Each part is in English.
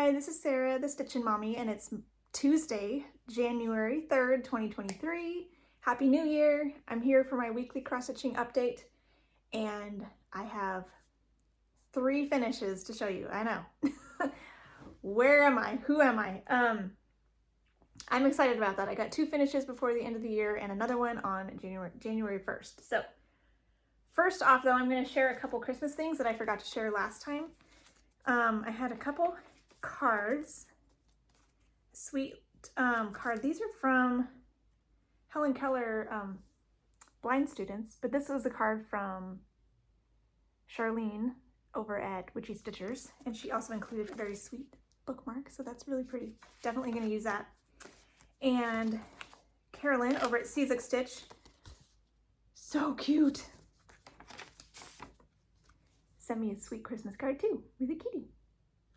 Hi, this is Sarah, the Stitchin Mommy, and it's Tuesday, January 3rd, 2023. Happy New Year! I'm here for my weekly cross-stitching update, and I have 3 finishes to show you. I know. Where am I? Who am I? I'm excited about that. I got 2 finishes before the end of the year and another one on January 1st. So, first off though, I'm going to share a couple Christmas things that I forgot to share last time. I had a couple cards, sweet card. These are from Helen Keller blind students, but this was a card from Charlene over at Witchy Stitchers, and she also included a very sweet bookmark, so that's really pretty. Definitely going to use that. And Carolyn over at Caesar Stitch, so cute, sent me a sweet Christmas card too with a kitty.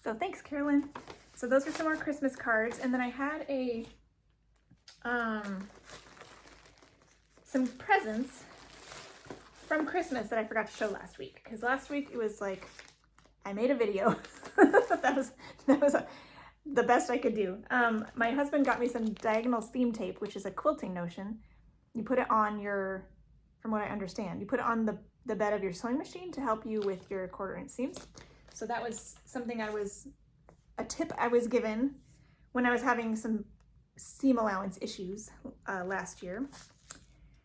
So thanks, Carolyn. So those are some more Christmas cards. And then I had a some presents from Christmas that I forgot to show last week. Because last week it was like, I made a video. that was the best I could do. My husband got me some diagonal seam tape, which is a quilting notion. You put it on your, from what I understand, you put it on the bed of your sewing machine to help you with your 1/4 inch seams. So that was something a tip I was given when I was having some seam allowance issues last year.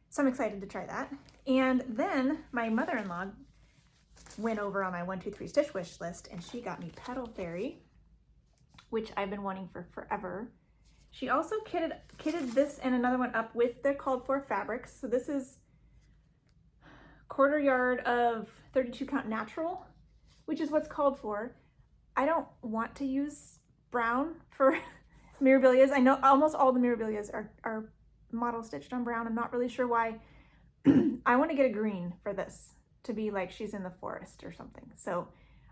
So I'm excited to try that. And then my mother-in-law went over on my 1, 2, 3 stitch wish list, and she got me Petal Fairy, which I've been wanting for forever. She also kitted this and another one up with the called for fabrics. So this is 1/4 yard of 32 count natural, which is what's called for. I don't want to use brown for mirabilias. I know almost all the mirabilias are model stitched on brown. I'm not really sure why. I want to get a green for this to be like she's in the forest or something. So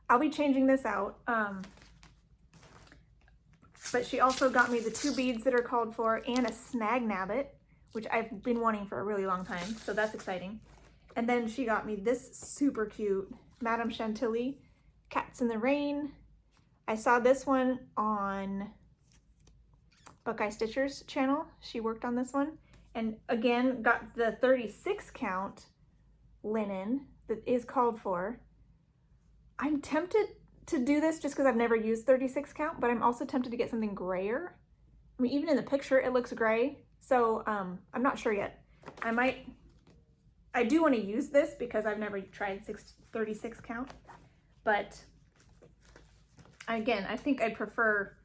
I'll be changing this out. But she also got me the 2 beads that are called for and a snag nabbit, which I've been wanting for a really long time. So that's exciting. And then she got me this super cute Madame Chantilly Cats in the Rain. I saw this one on Buckeye Stitcher's channel. She worked on this one. And again, got the 36 count linen that is called for. I'm tempted to do this just because I've never used 36 count, but I'm also tempted to get something grayer. I mean, even in the picture, it looks gray. So I'm not sure yet. I do want to use this because I've never tried 36 count, but again, I think I'd prefer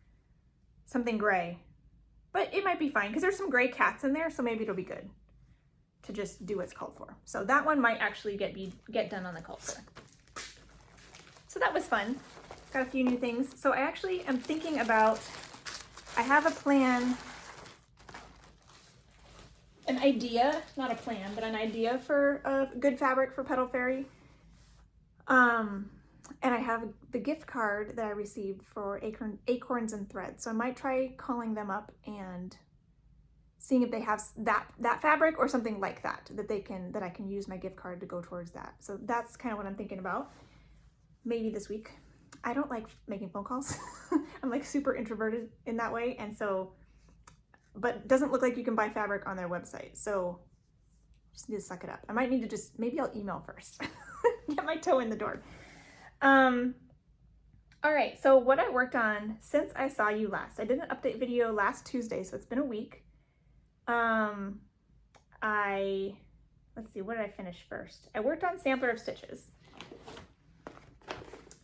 something gray, but it might be fine because there's some gray cats in there, so maybe it'll be good to just do what's called for. So that one might actually get done on the called for. So that was fun. Got a few new things. So I actually am thinking about, I have a plan, an idea, not a plan, but an idea for a good fabric for Petal Fairy. And I have the gift card that I received for Acorns and Threads. So I might try calling them up and seeing if they have that fabric or something like that I can use my gift card to go towards that. So that's kind of what I'm thinking about. Maybe this week. I don't like making phone calls. I'm like super introverted in that way. And so, but it doesn't look like you can buy fabric on their website. So just need to suck it up. I might need to maybe I'll email first. Get my toe in the door. All right, so what I worked on since I saw you last, I did an update video last Tuesday, so it's been a week. Let's see, what did I finish first? I worked on Sampler of Stitches.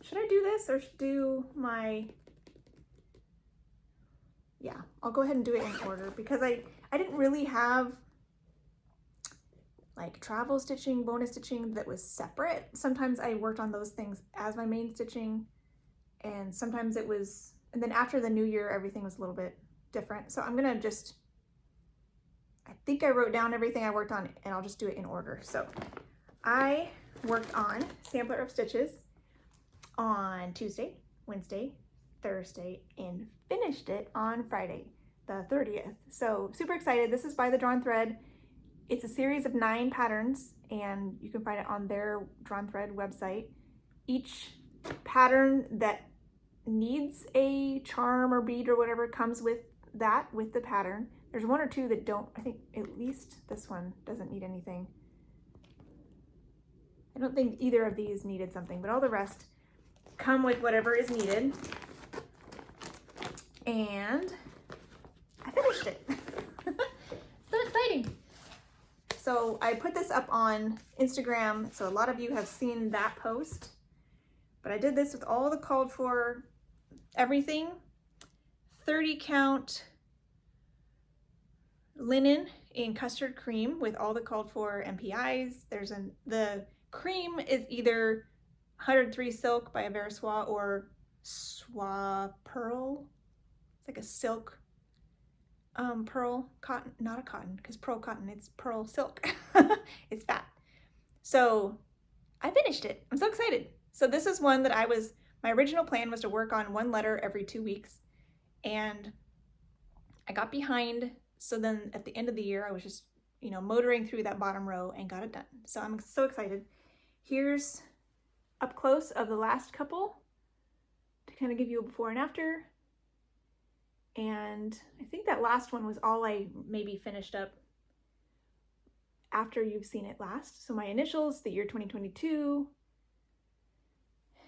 Should I do this or do my, yeah, I'll go ahead and do it in order because I didn't really have like travel stitching, bonus stitching that was separate. Sometimes I worked on those things as my main stitching, and sometimes it was, and then after the new year, everything was a little bit different. So I'm gonna just, I think I wrote down everything I worked on and I'll just do it in order. So I worked on Sampler of Stitches on Tuesday, Wednesday, Thursday, and finished it on Friday, the 30th. So super excited. This is by the Drawn Thread. It's a series of 9 patterns, and you can find it on their Drawn Thread website. Each pattern that needs a charm or bead or whatever comes with that, with the pattern. There's one or two that don't. I think at least this one doesn't need anything. I don't think either of these needed something, but all the rest come with whatever is needed. And I finished it. So exciting. So I put this up on Instagram, so a lot of you have seen that post. But I did this with all the called for everything. 30 count linen in custard cream with all the called for MPIs. The cream is either 103 silk by Veriswa or Swa Pearl. It's like a silk pearl cotton, not a cotton, because pearl cotton, it's pearl silk. It's fat. So I finished it. I'm so excited. So this is one that my original plan was to work on one letter every 2 weeks, and I got behind. So then at the end of the year, I was just, motoring through that bottom row and got it done. So I'm so excited. Here's up close of the last couple to kind of give you a before and after. And I think that last one was all I maybe finished up after you've seen it last. So my initials, the year 2022,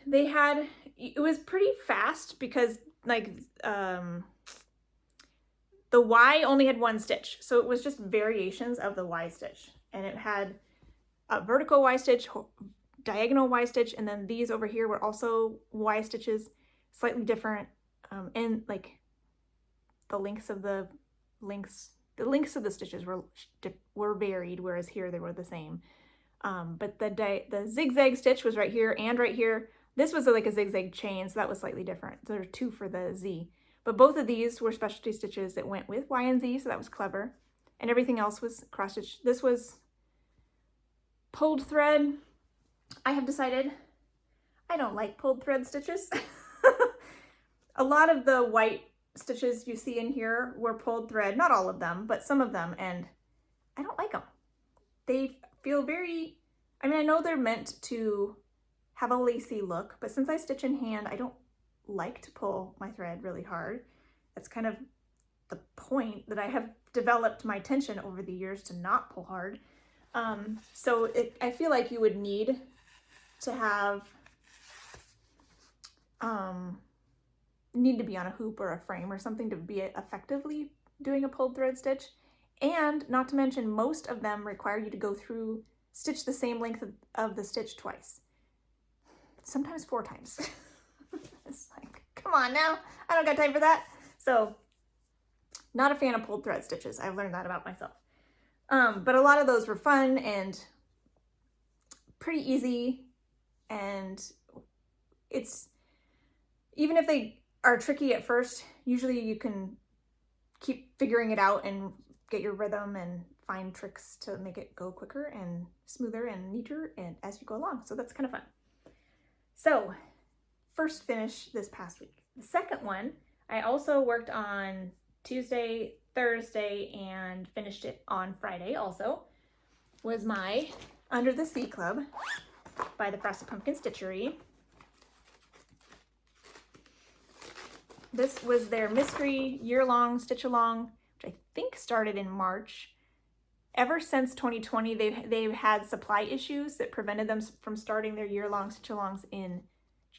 it was pretty fast because the Y only had one stitch. So it was just variations of the Y stitch. And it had a vertical Y stitch, diagonal Y stitch, and then these over here were also Y stitches, slightly different. And like the lengths of the stitches were varied, whereas here they were the same. But the zigzag stitch was right here and right here. This was like a zigzag chain, so that was slightly different. There are two for the Z. But both of these were specialty stitches that went with Y and Z, so that was clever. And everything else was cross stitch. This was pulled thread. I have decided I don't like pulled thread stitches. A lot of the white stitches you see in here were pulled thread, not all of them, but some of them, and I don't like them. They feel very, I know they're meant to have a lacy look, but since I stitch in hand, I don't like to pull my thread really hard. That's kind of the point that I have developed my tension over the years to not pull hard. So I feel like you would need to have, need to be on a hoop or a frame or something to be effectively doing a pulled thread stitch. And not to mention, most of them require you to go through, stitch the same length of the stitch twice. Sometimes 4 times. It's like, come on now, I don't got time for that. So not a fan of pulled thread stitches. I've learned that about myself. But a lot of those were fun and pretty easy. And it's, even if they are tricky at first, usually you can keep figuring it out and get your rhythm and find tricks to make it go quicker and smoother and neater and as you go along. So that's kind of fun. So first finish this past week. The second one, I also worked on Tuesday, Thursday, and finished it on Friday also, was my Under the Sea Club by the Frosted Pumpkin Stitchery. This was their mystery year-long stitch-along, which I think started in March. Ever since 2020, they've had supply issues that prevented them from starting their year-long stitch-alongs in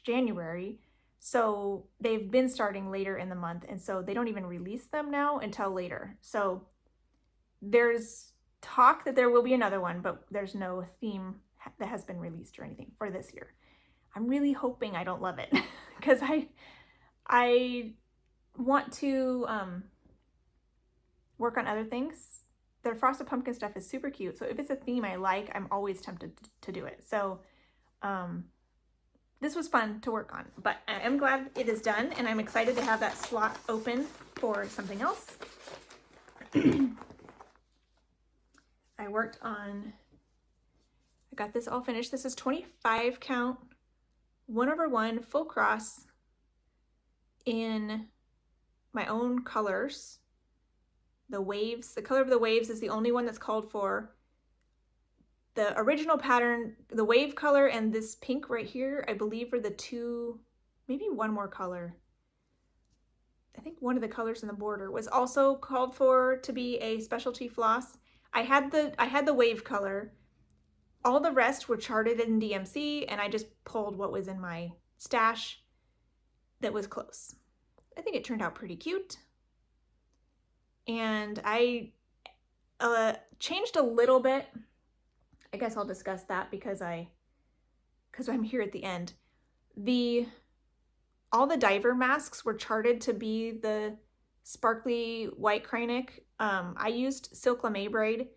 January. So they've been starting later in the month, and so they don't even release them now until later. So there's talk that there will be another one, but there's no theme that has been released or anything for this year. I'm really hoping I don't love it because I want to work on other things. Their Frosted Pumpkin stuff is super cute, so if it's a theme I like, I'm always tempted to do it. So this was fun to work on, but I am glad it is done, and I'm excited to have that slot open for something else. I got this all finished. This is 25 count, 1/1 full cross in my own colors. The waves, the color of the waves is the only one that's called for. The original pattern, the wave color and this pink right here, I believe are the two maybe one more color. I think one of the colors in the border was also called for to be a specialty floss. I had the wave color. All the rest were charted in DMC, and I just pulled what was in my stash that was close. I think it turned out pretty cute. And I changed a little bit. I guess I'll discuss that because I'm here at the end. All the diver masks were charted to be the sparkly white cranic. I used silk lame braid,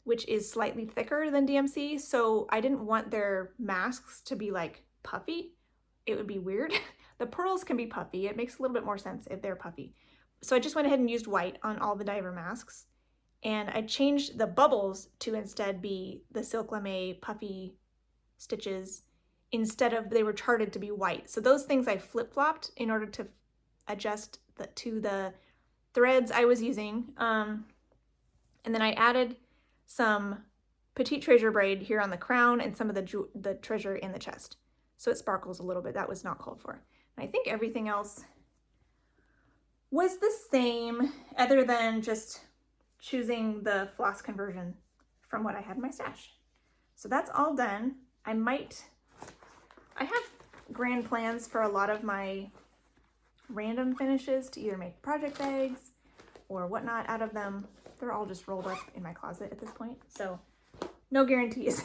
which is slightly thicker than DMC, so I didn't want their masks to be like puffy. It would be weird. The pearls can be puffy. It makes a little bit more sense if they're puffy. So I just went ahead and used white on all the diver masks, and I changed the bubbles to instead be the silk lame puffy stitches instead of, they were charted to be white. So those things I flip-flopped in order to adjust to the threads I was using. And then I added some petite treasure braid here on the crown and some of the treasure in the chest. So it sparkles a little bit. That was not called for. And I think everything else was the same, other than just choosing the floss conversion from what I had in my stash. So that's all done. I have grand plans for a lot of my random finishes to either make project bags or whatnot out of them. They're all just rolled up in my closet at this point, so no guarantees.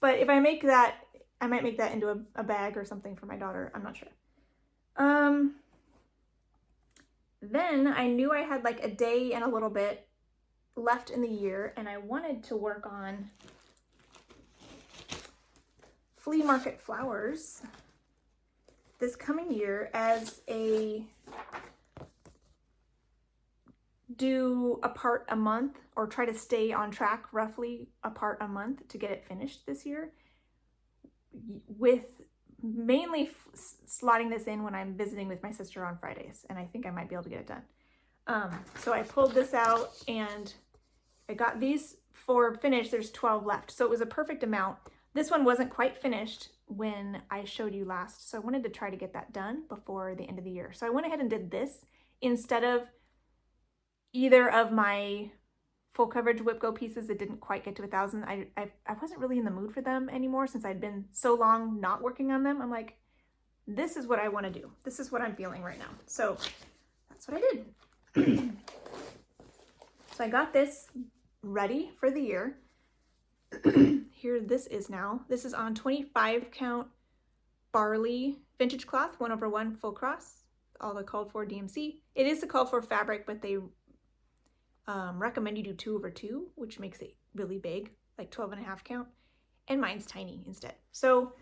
But if I make that, I might make that into a bag or something for my daughter. I'm not sure. Then I knew I had like a day and a little bit left in the year, and I wanted to work on flea market flowers this coming year as do a part a month, or try to stay on track roughly a part a month to get it finished this year, with mainly slotting this in when I'm visiting with my sister on Fridays, and I think I might be able to get it done. So I pulled this out and I got these 4 finished. There's 12 left, so it was a perfect amount. This one wasn't quite finished when I showed you last, so I wanted to try to get that done before the end of the year. So I went ahead and did this instead of either of my full coverage Whipgo pieces that didn't quite get to 1,000. I wasn't really in the mood for them anymore since I'd been so long not working on them. I'm like, this is what I want to do. This is what I'm feeling right now. So that's what I did. So I got this ready for the year. Here this is now. This is on 25 count barley vintage cloth, 1/1 full cross, all the called for DMC. It is the called for fabric, but they recommend you do 2/2, which makes it really big, like 12.5 count, and mine's tiny instead. So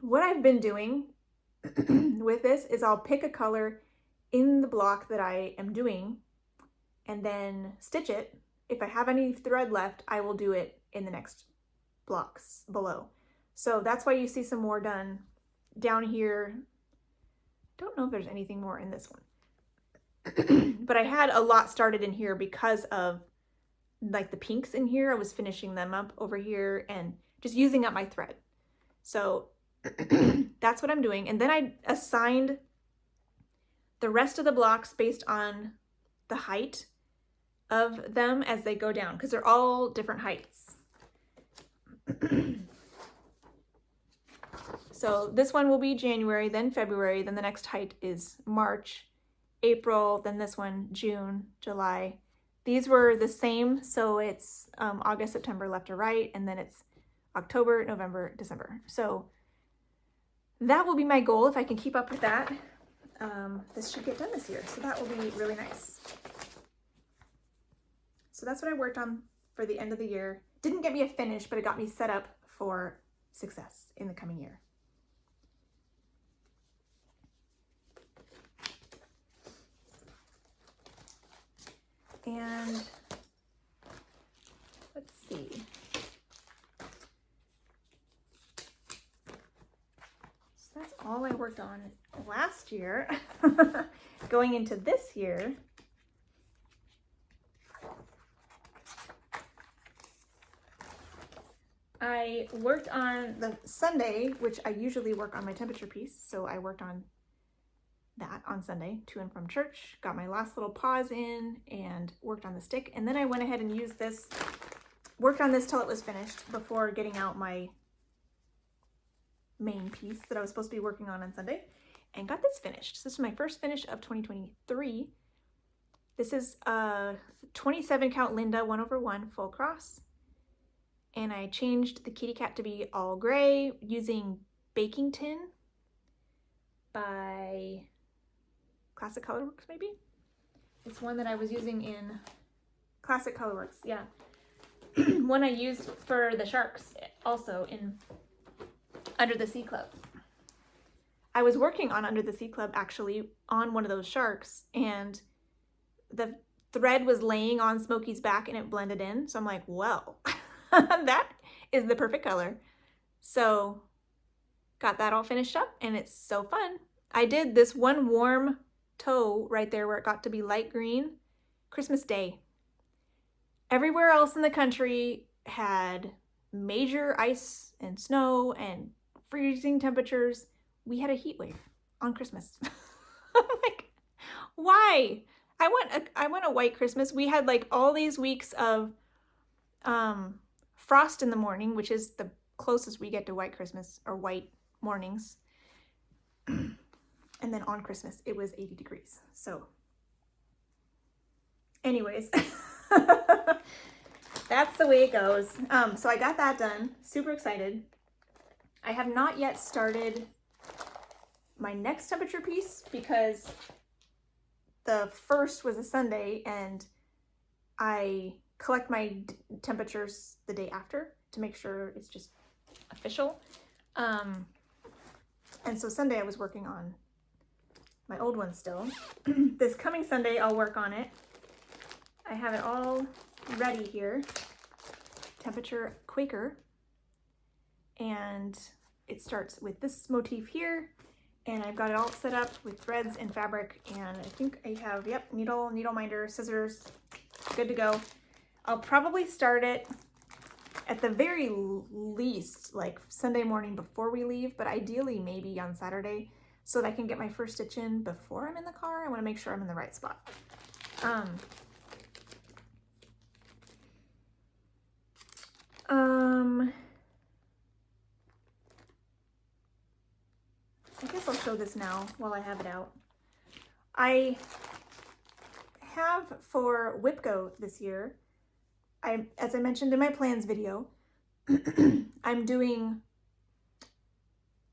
what I've been doing with this is I'll pick a color in the block that I am doing and then stitch it. If I have any thread left, I will do it in the next blocks below. So that's why you see some more done down here. Don't know if there's anything more in this one. But I had a lot started in here because of like the pinks in here. I was finishing them up over here and just using up my thread. So that's what I'm doing. And then I assigned the rest of the blocks based on the height of them as they go down, because they're all different heights. So this one will be January, then February, then the next height is March, April, then this one, June, July. These were the same, so it's August, September, left or right, and then it's October, November, December. So that will be my goal if I can keep up with that. This should get done this year, so that will be really nice. So that's what I worked on for the end of the year. Didn't get me a finish, but it got me set up for success in the coming year. And let's see. So that's all I worked on last year. Going into this year, I worked on the Sunday, which I usually work on my temperature piece, so I worked on that on Sunday to and from church, got my last little pause in and worked on the stick, and then I went ahead and used this, worked on this till it was finished before getting out my main piece that I was supposed to be working on Sunday, and got this finished. So this is my first finish of 2023. This is a 27 count Linda 1/1 full cross, and I changed the kitty cat to be all gray using baking tin by Classic Colorworks, maybe? It's one that I was using in Classic Colorworks, yeah. One I used for the sharks also in Under the Sea Club. I was working on Under the Sea Club actually on one of those sharks, and the thread was laying on Smokey's back and it blended in. So I'm like, well, that is the perfect color. So got that all finished up and it's so fun. I did this one warm toe right there where it got to be light green, Christmas Day. Everywhere else in the country had major ice and snow and freezing temperatures. We had a heat wave on Christmas. I'm like, why? I want a white Christmas. We had like all these weeks of frost in the morning, which is the closest we get to white Christmas or white mornings. And then on Christmas, it was 80 degrees. So anyways, that's the way it goes. So I got that done. Super excited. I have not yet started my next temperature piece because the first was a Sunday and I collect my temperatures the day after to make sure it's just official. And so Sunday I was working on my old one still. This coming Sunday I'll work on it. I have it all ready here. Temperature Quaker. And it starts with this motif here. And I've got it all set up with threads and fabric, and I think I have, yep, needle minder, scissors, good to go. I'll probably start it at the very least, like Sunday morning before we leave, but ideally maybe on Saturday so that I can get my first stitch in before I'm in the car. I want to make sure I'm in the right spot. I guess I'll show this now while I have it out. I have for Whipgo this year, as I mentioned in my plans video, I'm doing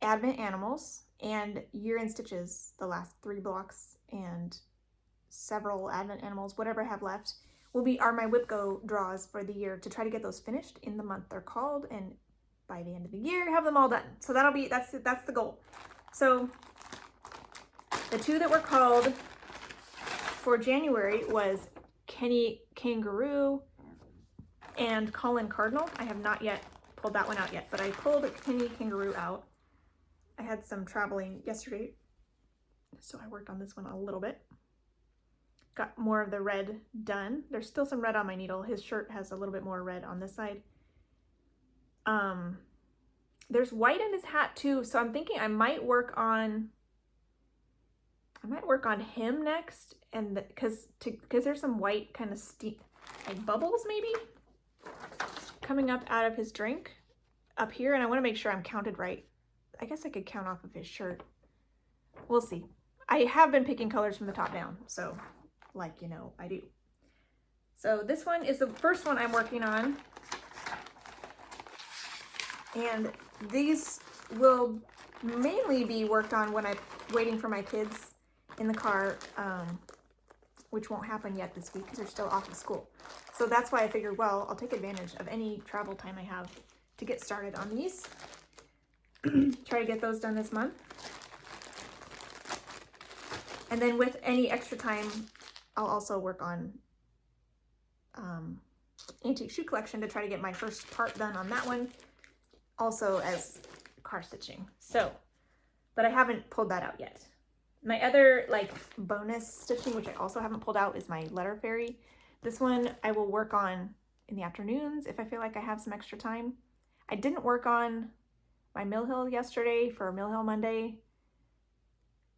Advent Animals and Year in Stitches, the last 3 blocks, and several Advent Animals, whatever I have left, are my Whipgo draws for the year to try to get those finished in the month they're called, and by the end of the year have them all done. So that's the goal. So the 2 that were called for January was Kenny Kangaroo and Colin Cardinal. I have not yet pulled that one out yet, but I pulled Kenny Kangaroo out. I had some traveling yesterday, so I worked on this one a little bit. Got more of the red done. There's still some red on my needle. His shirt has a little bit more red on this side. There's white in his hat too, so I'm thinking I might work on him next, and because there's some white kind of like bubbles maybe coming up out of his drink up here, and I want to make sure I'm counted right. I guess I could count off of his shirt. We'll see. I have been picking colors from the top down, so like you know I do. So this one is the first one I'm working on, and these will mainly be worked on when I'm waiting for my kids in the car, which won't happen yet this week because they're still off of school. So that's why I figured, well, I'll take advantage of any travel time I have to get started on these. Try to get those done this month. And then with any extra time, I'll also work on antique shoe collection to try to get my first part done on that one, also as car stitching. So, but I haven't pulled that out yet. My other like bonus stitching, which I also haven't pulled out, is my letter fairy. This one I will work on in the afternoons if I feel like I have some extra time. I didn't work on my Mill Hill yesterday for Mill Hill Monday.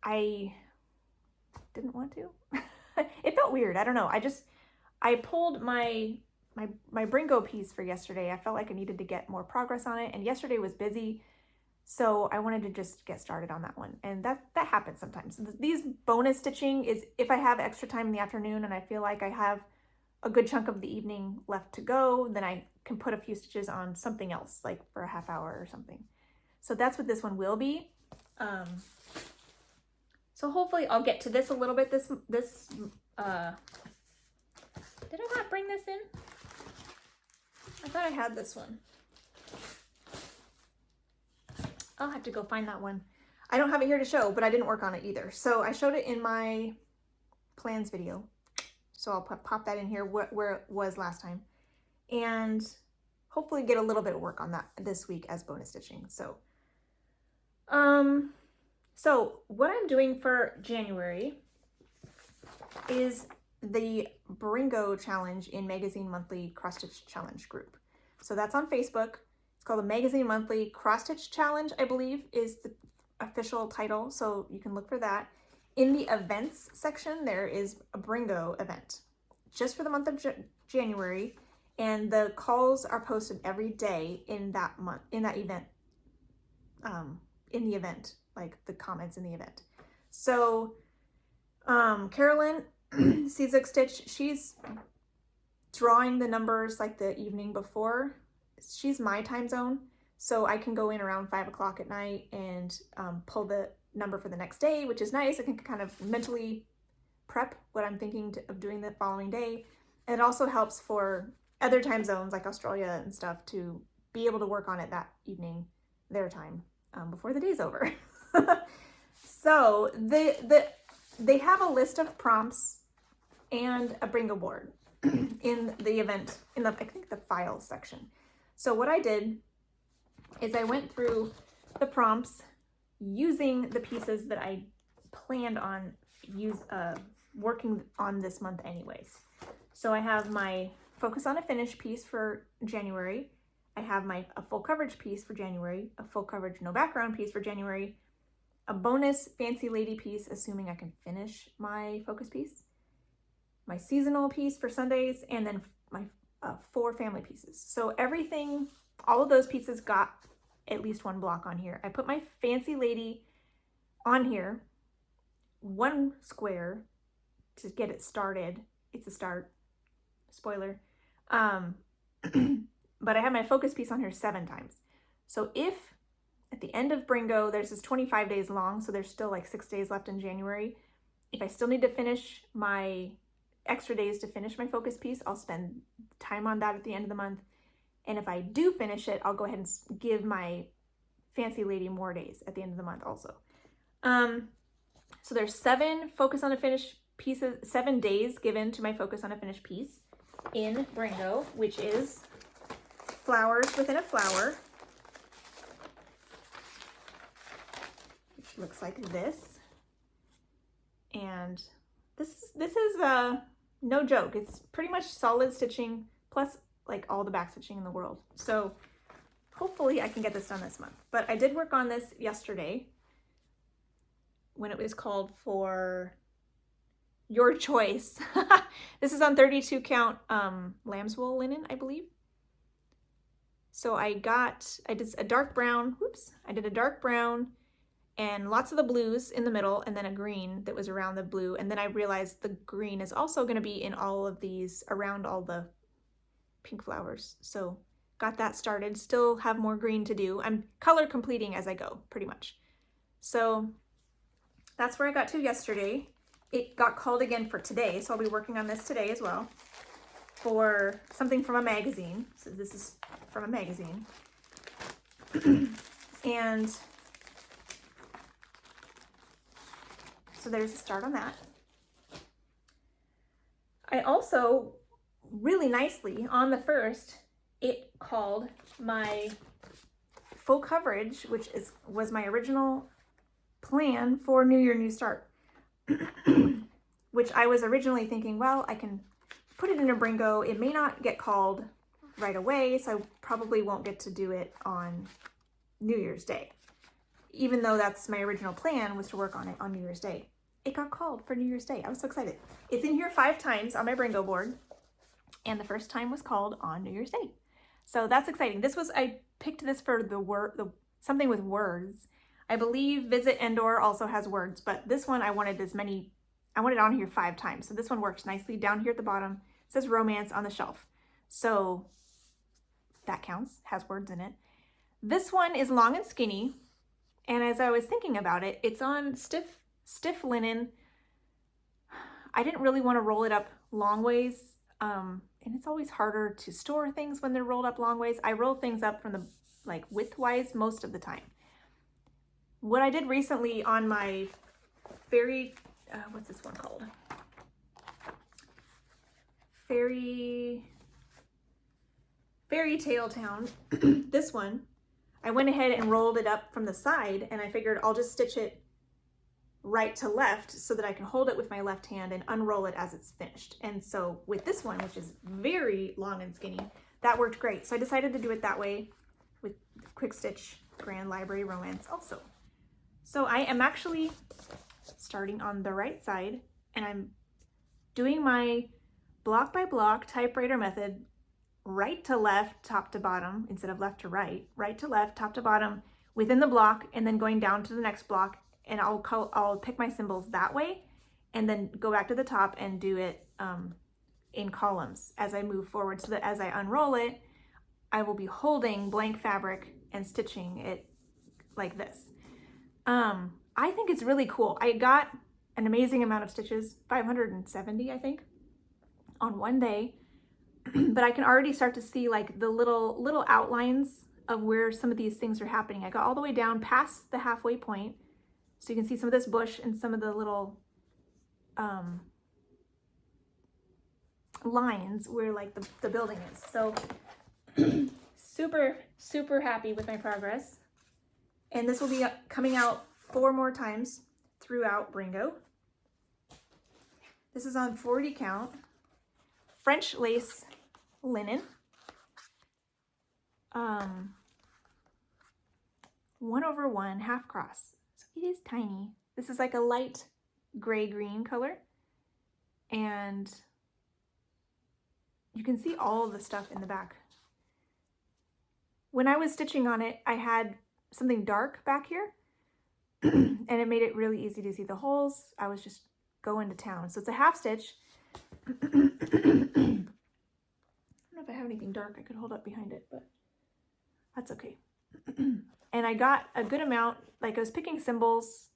I didn't want to. It felt weird. I don't know. I pulled my Bringo piece for yesterday. I felt like I needed to get more progress on it, and yesterday was busy, so I wanted to just get started on that one. And that happens sometimes. These bonus stitching is if I have extra time in the afternoon and I feel like I have a good chunk of the evening left to go, then I can put a few stitches on something else, like for a half hour or something. So that's what this one will be. So hopefully I'll get to this a little bit. Did I not bring this in? I thought I had this one. I'll have to go find that one. I don't have it here to show, but I didn't work on it either. So I showed it in my plans video. So I'll pop that in here where it was last time. And hopefully get a little bit of work on that this week as bonus stitching. So what I'm doing for January is the Bringo challenge in Magazine Monthly Cross Stitch Challenge group. So that's on Facebook. It's called the Magazine Monthly Cross Stitch Challenge, I believe is the official title. So you can look for that. In the events section, there is a Bringo event just for the month of January. And the calls are posted every day in that month, in that event, in the event, like the comments in the event. So Carolyn Seasook Stitch, she's drawing the numbers like the evening before. She's my time zone, so I can go in around 5 o'clock at night and pull the number for the next day, which is nice. I can kind of mentally prep what I'm thinking of doing the following day. And it also helps for other time zones like Australia and stuff to be able to work on it that evening, their time, before the day's over. So they have a list of prompts and a Bringo board in the event, I think the files section. So what I did is I went through the prompts using the pieces that I planned on working on this month anyways. So I have my Focus on a Finish piece for January. I have a full coverage piece for January, a full coverage no background piece for January, a bonus Fancy Lady piece, assuming I can finish my focus piece, my seasonal piece for Sundays, and then my 4 family pieces. So everything, all of those pieces got at least one block on here. I put my Fancy Lady on here, 1 square to get it started. It's a start, spoiler. But I have my focus piece on here 7 times. So if at the end of Bringo, there's this 25 days long, so there's still like 6 days left in January. If I still need to finish my extra days to finish my focus piece, I'll spend time on that at the end of the month. And if I do finish it, I'll go ahead and give my Fancy Lady more days at the end of the month also. So there's 7 Focus on a Finish pieces, 7 days given to my Focus on a Finish piece in Bringo, which is Flowers Within a Flower, which looks like this. And this is no joke. It's pretty much solid stitching plus like all the back stitching in the world. So hopefully I can get this done this month. But I did work on this yesterday when it was called for your choice. This is on 32 count lamb's wool linen, I believe. So I did a dark brown, I did a dark brown and lots of the blues in the middle and then a green that was around the blue. And then I realized the green is also going to be in all of these, around all the pink flowers. So got that started, still have more green to do. I'm color completing as I go, pretty much. So that's where I got to yesterday. It got called again for today, so I'll be working on this today as well for something from a magazine. So this is from a magazine. And so there's a start on that. I also, really nicely, on the 1st, it called my full coverage, which was my original plan for New Year, New Start. Which I was originally thinking, well, I can put it in a Bringo. It may not get called right away, so I probably won't get to do it on New Year's Day. Even though that's my original plan, was to work on it on New Year's Day. It got called for New Year's Day. I was so excited. It's in here 5 times on my Whipgo board, and the first time was called on New Year's Day. So that's exciting. I picked this for the something with words. I believe Visit Endor also has words, but this one I wanted on here 5 times. So this one works nicely. Down here at the bottom, it says romance on the shelf. So that counts, has words in it. This one is long and skinny. And as I was thinking about it, it's on stiff linen. I didn't really want to roll it up long ways. And it's always harder to store things when they're rolled up long ways. I roll things up from the widthwise most of the time. What I did recently on my what's this one called? Fairy Tale Town. This one, I went ahead and rolled it up from the side, and I figured I'll just stitch it right to left so that I can hold it with my left hand and unroll it as it's finished. And so with this one, which is very long and skinny, that worked great. So I decided to do it that way with Quick Stitch Grand Library Romance also. So I am actually starting on the right side, and I'm doing my block by block typewriter method, right to left, top to bottom, instead of left to right, right to left, top to bottom, within the block, and then going down to the next block, and I'll pick my symbols that way, and then go back to the top and do it in columns as I move forward, so that as I unroll it, I will be holding blank fabric and stitching it like this. I think it's really cool. I got an amazing amount of stitches, 570, I think, on one day. But I can already start to see like the little outlines of where some of these things are happening. I got all the way down past the halfway point, so you can see some of this bush and some of the little lines where like the building is. So super happy with my progress. And this will be coming out 4 more times throughout Whipgo. This is on 40 count, French lace linen, 1/1 half cross. So it is tiny. This is like a light gray-green color, and you can see all the stuff in the back. When I was stitching on it, I had something dark back here, and it made it really easy to see the holes. I was just going to town. So it's a half stitch. I don't know if I have anything dark I could hold up behind it, but that's okay. And I got a good amount, like I was picking symbols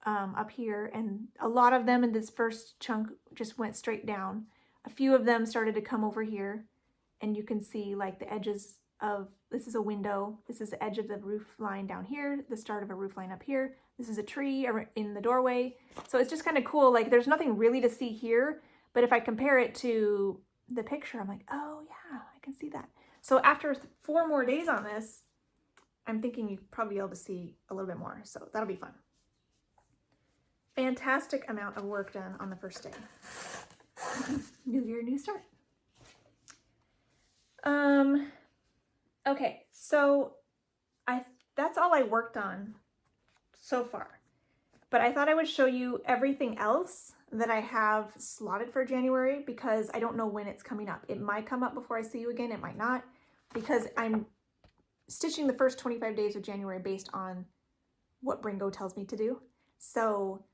up here, and a lot of them in this first chunk just went straight down. A few of them started to come over here, and you can see like the edges of, this is a window, this is the edge of the roof line down here, the start of a roof line up here, this is a tree in the doorway. So it's just kind of cool, like there's nothing really to see here, but if I compare it to the picture, I'm like, oh yeah, I can see that. So after 4 more days on this, I'm thinking you'll probably be able to see a little bit more, so that'll be fun. Fantastic amount of work done on the first day. New year, new start. Okay, so that's all I worked on so far. But I thought I would show you everything else that I have slotted for January, because I don't know when it's coming up. It might come up before I see you again, it might not, because I'm stitching the first 25 days of January based on what Whipgo tells me to do. So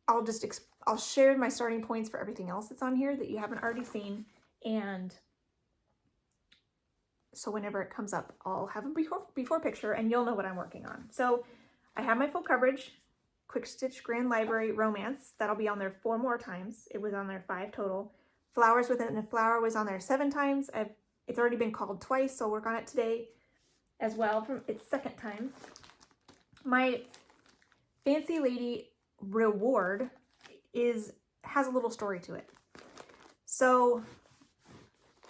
I'll share my starting points for everything else that's on here that you haven't already seen, and so whenever it comes up, I'll have a before picture and you'll know what I'm working on. So I have my full coverage, Quick Stitch Grand Library Romance. That'll be on there 4 more times. It was on there 5 total. Flowers Within a Flower was on there 7 times. It's already been called twice, so I'll work on it today as well from its 2nd time. My Fancy Lady Reward has a little story to it. So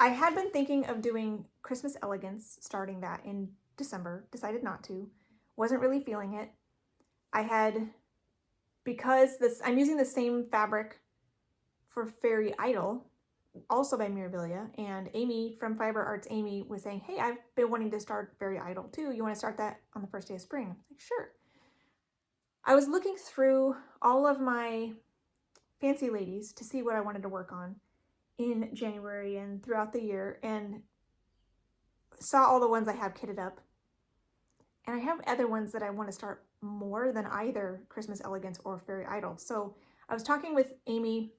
I had been thinking of doing Christmas Elegance, starting that in December, decided not to, wasn't really feeling it. Because I'm using the same fabric for Fairy Idol, also by Mirabilia, and Amy from Fiber Arts, Amy was saying, hey, I've been wanting to start Very Idle too. You want to start that on the first day of spring? I'm like, sure. I was looking through all of my fancy ladies to see what I wanted to work on in January and throughout the year, and saw all the ones I have kitted up. And I have other ones that I want to start more than either Christmas Elegance or Very Idle. So I was talking with Amy,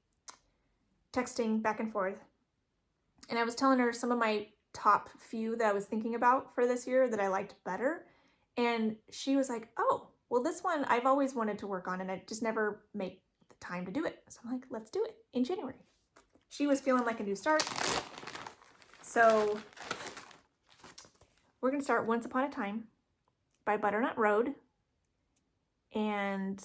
texting back and forth, and I was telling her some of my top few that I was thinking about for this year that I liked better. And she was like, oh, well, this one I've always wanted to work on and I just never make the time to do it. So I'm like, let's do it in January. She was feeling like a new start. So we're going to start Once Upon a Time by Butternut Road. And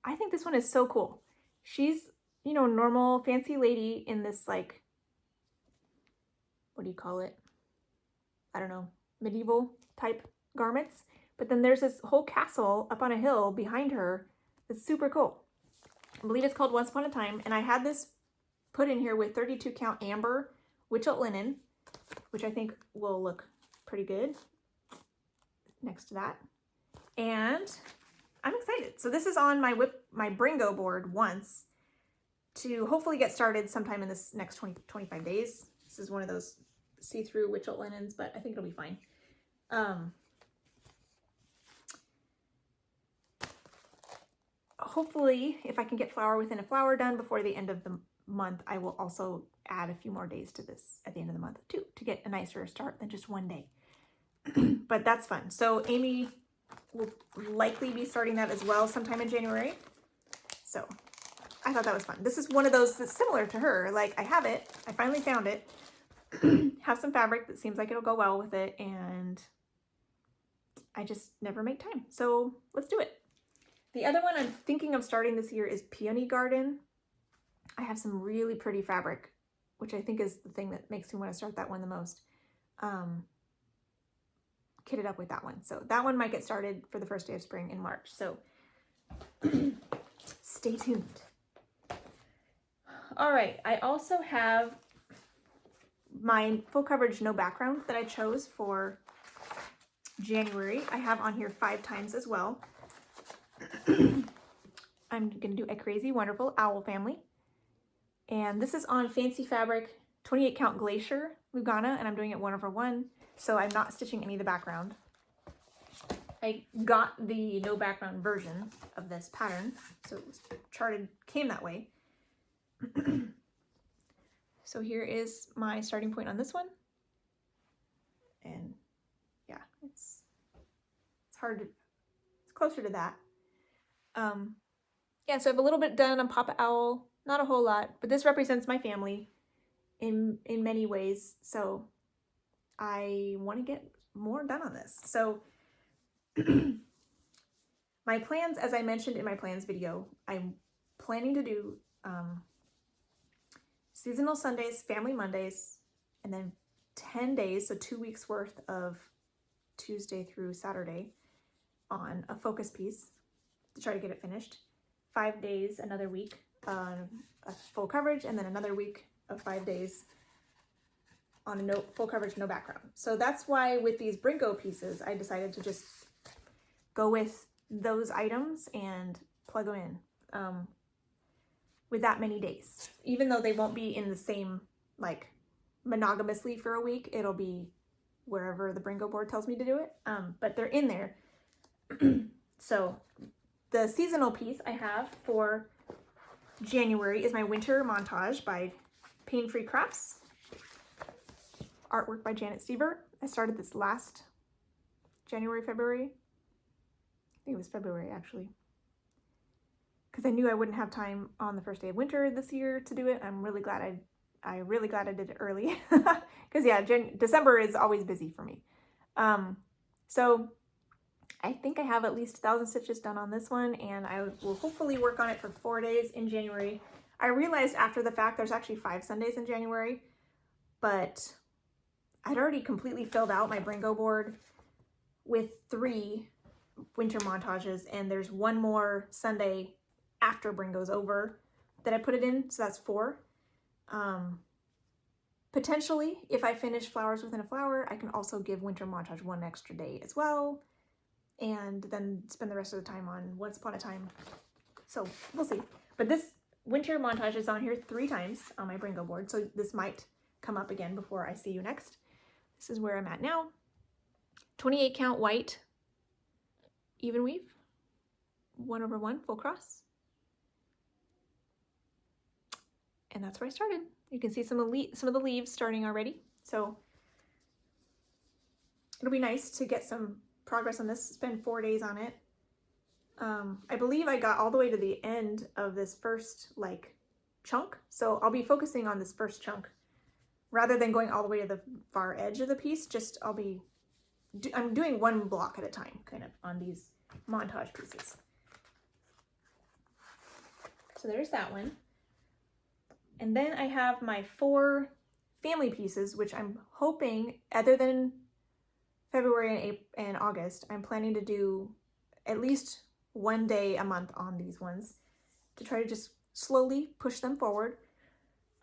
I think this one is so cool. She's, you know, normal fancy lady in this, like, what do you call it? I don't know, medieval type garments. But then there's this whole castle up on a hill behind her that's super cool. I believe it's called Once Upon a Time. And I had this put in here with 32 count amber witchet linen, which I think will look pretty good next to that. And I'm excited. So this is on my Bringo board once to hopefully get started sometime in this next 25 days. This is one of those see-through witchet linens, but I think it'll be fine. Hopefully, if I can get Flower Within a Flower done before the end of the month, I will also add a few more days to this at the end of the month too, to get a nicer start than just one day. But that's fun. So Amy will likely be starting that as well sometime in January. So I thought that was fun. This is one of those that's similar to her. Like, I have it. I finally found it. Have some fabric that seems like it'll go well with it, and I just never make time. So let's do it. The other one I'm thinking of starting this year is Peony Garden. I have some really pretty fabric, which I think is the thing that makes me want to start that one the most. Kitted up with that one. So that one might get started for the first day of spring in March. So stay tuned. All right. I also have my full coverage no background that I chose for January. I have on here 5 times as well. I'm going to do a Crazy Wonderful Owl Family. And this is on Fancy Fabric 28 count Glacier Lugana, and I'm doing it 1/1. So I'm not stitching any of the background. I got the no background version of this pattern, so it was charted, came that way. So here is my starting point on this one. And yeah, it's hard to, it's closer to that. Yeah, so I have a little bit done on Papa Owl, not a whole lot, but this represents my family in many ways. So I want to get more done on this. So my plans, as I mentioned in my plans video, I'm planning to do seasonal Sundays, family Mondays, and then 10 days, so 2 weeks worth of Tuesday through Saturday on a focus piece to try to get it finished. 5 days, another week, a full coverage, and then another week of 5 days on a full coverage, no background. So that's why with these Bringo pieces, I decided to just go with those items and plug them in with that many days. Even though they won't be in the same, like, monogamously for a week, it'll be wherever the Bringo board tells me to do it. But they're in there. So the seasonal piece I have for January is my Winter Montage by Pain Free Crafts. Artwork by Janet Stever. I started this last January, February. I think it was February, actually. Because I knew I wouldn't have time on the first day of winter this year to do it. I'm really glad I did it early. Because yeah, December is always busy for me. So I think I have at least 1,000 stitches done on this one, and I will hopefully work on it for 4 days in January. I realized after the fact there's actually 5 Sundays in January, but I'd already completely filled out my Bringo board with 3 winter montages, and there's 1 more Sunday after Bringo's over that I put it in, so that's 4. Potentially, if I finish Flowers Within a Flower, I can also give Winter Montage one extra day as well, and then spend the rest of the time on Once Upon a Time. So we'll see. But this Winter Montage is on here 3 times on my Bringo board, so this might come up again before I see you next. This is where I'm at now. 28 count white, even weave, 1/1 full cross. And that's where I started. You can see some of the leaves starting already. So it'll be nice to get some progress on this. Spend 4 days on it. I believe I got all the way to the end of this first like chunk. So I'll be focusing on this first chunk rather than going all the way to the far edge of the piece. Just I'm doing one block at a time kind of on these montage pieces. So there's that one. And then I have my 4 family pieces, which I'm hoping, other than February and August, I'm planning to do at least 1 day a month on these ones to try to just slowly push them forward.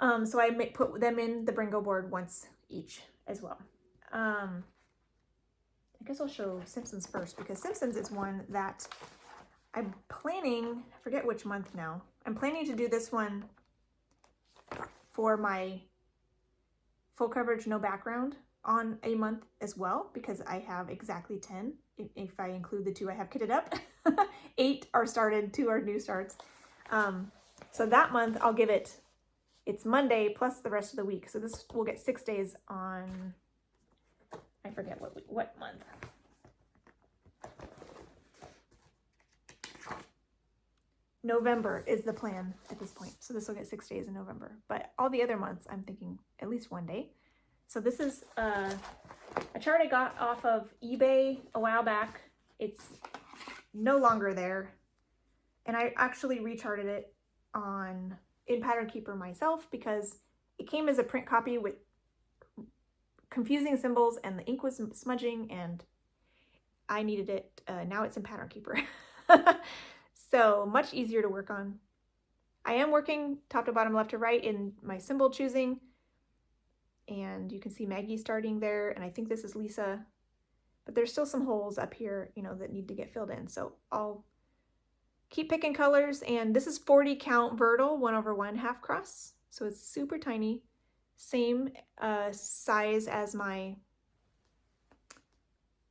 So I may put them in the Bringo board once each as well. I guess I'll show Simpsons first, because Simpsons is one that I'm planning, I forget which month now. I'm planning to do this one for my full coverage, no background on a month as well, because I have exactly 10. If I include the 2 I have kitted up. 8 are started, 2 are new starts. So that month I'll give it's Monday plus the rest of the week. So this will get 6 days on, I forget what month. November is the plan at this point. So this will get 6 days in November. But all the other months, I'm thinking at least 1 day. So this is a chart I got off of eBay a while back. It's no longer there. And I actually recharted it in Pattern Keeper myself, because it came as a print copy with confusing symbols and the ink was smudging, and I needed it. Now it's in Pattern Keeper. So much easier to work on. I am working top to bottom, left to right in my symbol choosing. And you can see Maggie starting there. And I think this is Lisa. But there's still some holes up here, that need to get filled in. So I'll keep picking colors. And this is 40 count Vertical 1/1 half cross. So it's super tiny. Same size as my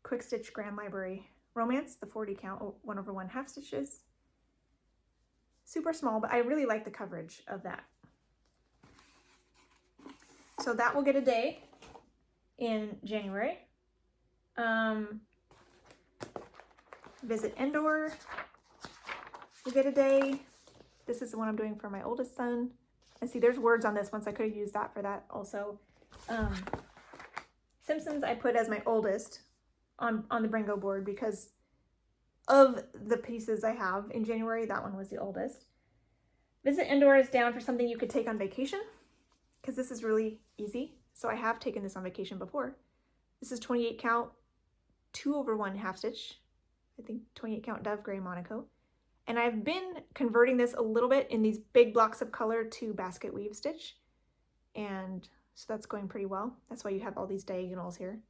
Quick Stitch Grand Library Romance, the 40 count 1/1 half stitches. Super small, but I really like the coverage of that. So that will get a day in January. Visit Endor will get a day. This is the one I'm doing for my oldest son. And see, there's words on this one, so I could have used that for that also. Simpsons I put as my oldest on the Bringo board because of the pieces I have in January. That one was the oldest. Visit Endor is down for something you could take on vacation, because this is really easy. So I have taken this on vacation before. This is 28 count 2/1 half stitch. I think 28 count Dove Gray Monaco. And I've been converting this a little bit in these big blocks of color to basket weave stitch. And so that's going pretty well. That's why you have all these diagonals here,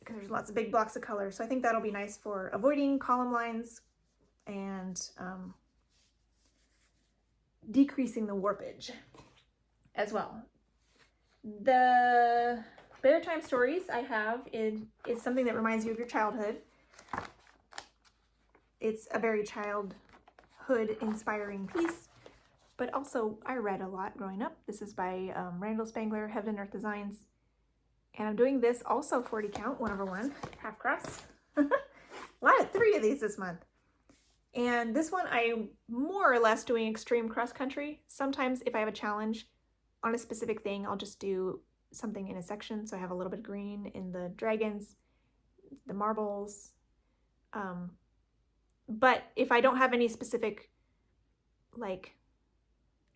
because there's lots of big blocks of color. So I think that'll be nice for avoiding column lines and decreasing the warpage as well. The Bear Time Stories I have is something that reminds you of your childhood. It's a very childhood inspiring piece, but also I read a lot growing up. This is by Randall Spangler, Heaven and Earth Designs. And I'm doing this also 40 count 1/1 half cross. A lot of 3 of these this month. And this one I'm more or less doing extreme cross country. Sometimes if I have a challenge on a specific thing, I'll just do something in a section. So I have a little bit of green in the dragons, the marbles. But if I don't have any specific like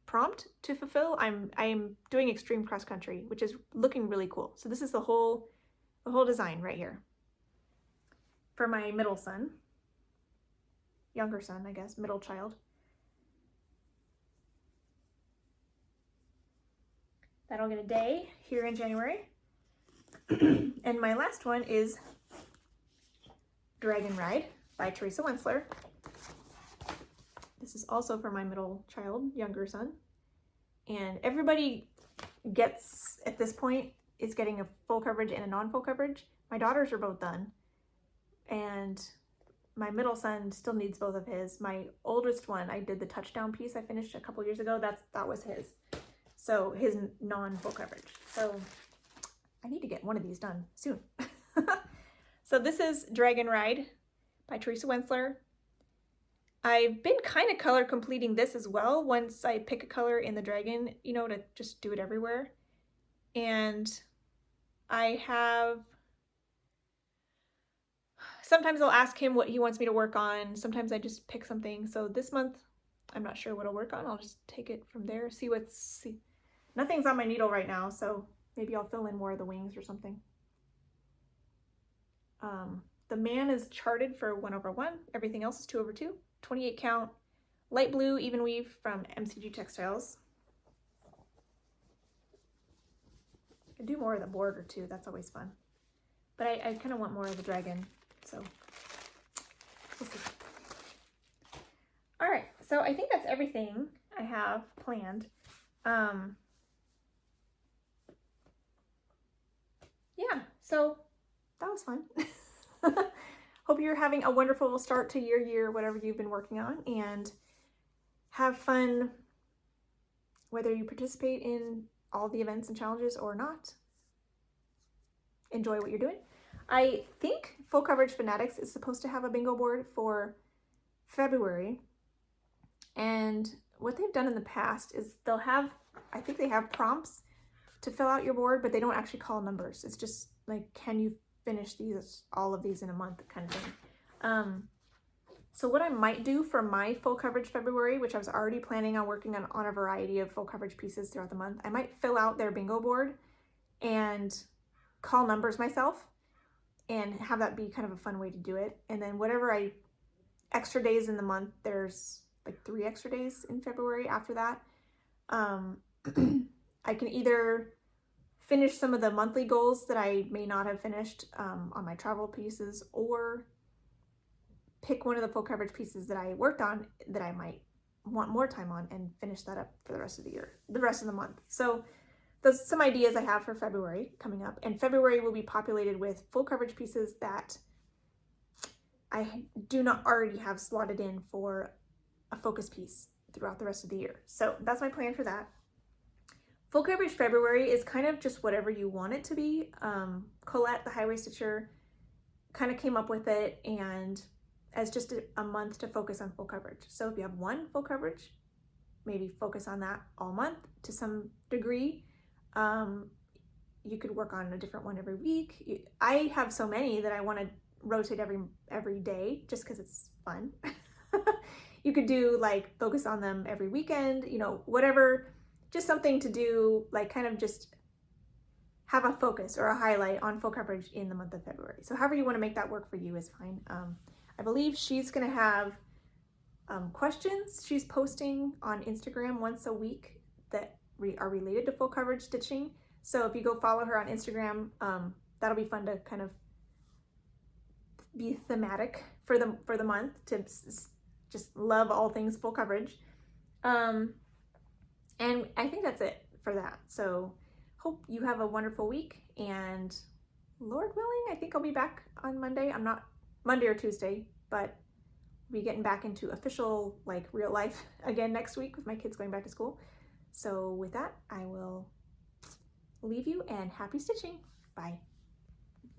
prompt to fulfill, I'm doing extreme cross country, which is looking really cool. So this is the whole design right here for my middle son, younger son, I guess, middle child. That'll get a day here in January. And my last one is Dragon Ride by Teresa Wensler. This is also for my middle child, younger son. And everybody gets, at this point, is getting a full coverage and a non-full coverage. My daughters are both done. And my middle son still needs both of his. My oldest one, I did the touchdown piece I finished a couple years ago. That was his. So his non-full coverage. So I need to get one of these done soon. So this is Dragon Ride by Teresa Wensler. I've been kind of color completing this as well once I pick a color in the dragon, you know, to just do it everywhere. And I have, sometimes I'll ask him what he wants me to work on. Sometimes I just pick something. So this month, I'm not sure what I'll work on. I'll just take it from there, see. Nothing's on my needle right now, so maybe I'll fill in more of the wings or something. The man is charted for 1/1. Everything else is 2/2. 28 count, light blue even weave from MCG Textiles. I can do more of the border too, that's always fun. But I kind of want more of the dragon, so we'll see. All right, so I think that's everything I have planned. Yeah, so that was fun. Hope you're having a wonderful start to your year, whatever you've been working on, and have fun whether you participate in all the events and challenges or not. Enjoy what you're doing. I think Full Coverage Fanatics is supposed to have a bingo board for February, and what they've done in the past is they'll have, I think they have prompts to fill out your board, but they don't actually call numbers. It's just like, can you finish all of these in a month kind of thing. So what I might do for my Full Coverage February, which I was already planning on working on a variety of full coverage pieces throughout the month, I might fill out their bingo board and call numbers myself and have that be kind of a fun way to do it. And then whatever extra days in the month, there's like 3 extra days in February after that. I can either finish some of the monthly goals that I may not have finished on my travel pieces, or pick one of the full coverage pieces that I worked on that I might want more time on and finish that up for the rest of the year, the rest of the month. So those some ideas I have for February coming up, and February will be populated with full coverage pieces that I do not already have slotted in for a focus piece throughout the rest of the year. So that's my plan for that. Full Coverage February is kind of just whatever you want it to be. Colette, the Highway Stitcher, kind of came up with it and as just a month to focus on full coverage. So if you have one full coverage, maybe focus on that all month to some degree. You could work on a different one every week. I have so many that I want to rotate every day just because it's fun. You could do like focus on them every weekend, you know, whatever. Just something to do, like kind of just have a focus or a highlight on full coverage in the month of February. So however you want to make that work for you is fine. I believe she's going to have questions she's posting on Instagram once a week that are related to full coverage stitching. So if you go follow her on Instagram, that'll be fun to kind of be thematic for the month, to just love all things full coverage. And I think that's it for that. So hope you have a wonderful week, and Lord willing, I think I'll be back on Monday. I'm not Monday or Tuesday, but we'll be getting back into official, like, real life again next week with my kids going back to school. So with that, I will leave you, and happy stitching. Bye.